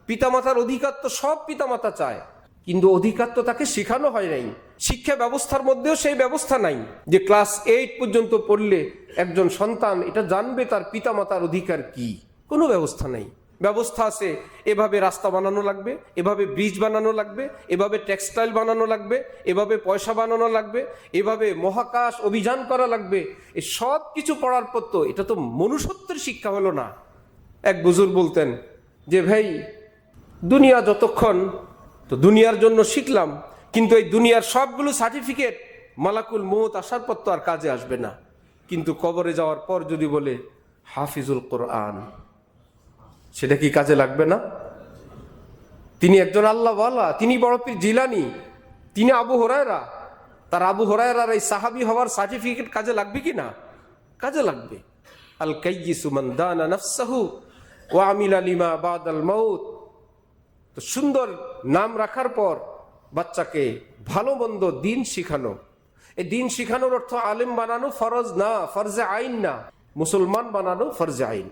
পিতামাতার অধিকার তো সব পিতামাতা চায়, কিন্তু অধিকার তো তাকে শেখানো হয় নাই। শিক্ষা ব্যবস্থার মধ্যেও সেই ব্যবস্থা নাই যে ক্লাস 8 পর্যন্ত পড়লে একজন সন্তান এটা জানবে তার পিতামাতার অধিকার কি। কোনো ব্যবস্থা নাই। ব্যবস্থা আছে এভাবে রাস্তা বানানো লাগবে, এভাবে ব্রিজ বানানো লাগবে, এভাবে টেক্সটাইল বানানো লাগবে, এভাবে পয়সা বানানো লাগবে, এভাবে মহাকাশ অভিযান করা লাগবে। এই সব কিছু পড়ার পর তো এটা তো মনুষ্যত্বের শিক্ষা হলো না। এক বুজুর্গ বলতেন যে ভাই, দুনিয়া যতক্ষণ তো দুনিয়ার জন্য শিখলাম, কিন্তু এই দুনিয়ার সবগুলো সার্টিফিকেট মালাকুল মউত আসার পর তো আর কাজে আসবে না। কিন্তু কবরে যাওয়ার পর যদি বলে হাফিজুল কোরআন, সেটা কি কাজে লাগবে না? তিনি একজন আল্লাহওয়ালা, তিনি বড় পীর জিলানী, তিনি আবু হুরায়রা, তার আবু হুরায়রার এই সাহাবী হওয়ার সার্টিফিকেট কাজে লাগবে কি না? কাজে লাগবে। আল কাইয়িসু মান দানা নাফসাহু ওয়া আমিলা লিমা বাদাল মাউত। তো সুন্দর নাম রাখার পর বাচ্চাকে ভালো মন্দ দিন শিখানো। এই দিন শিখানোর অর্থ আলেম বানানো ফরজ না, ফরজে আইন না। মুসলমান বানানো ফরজে আইন।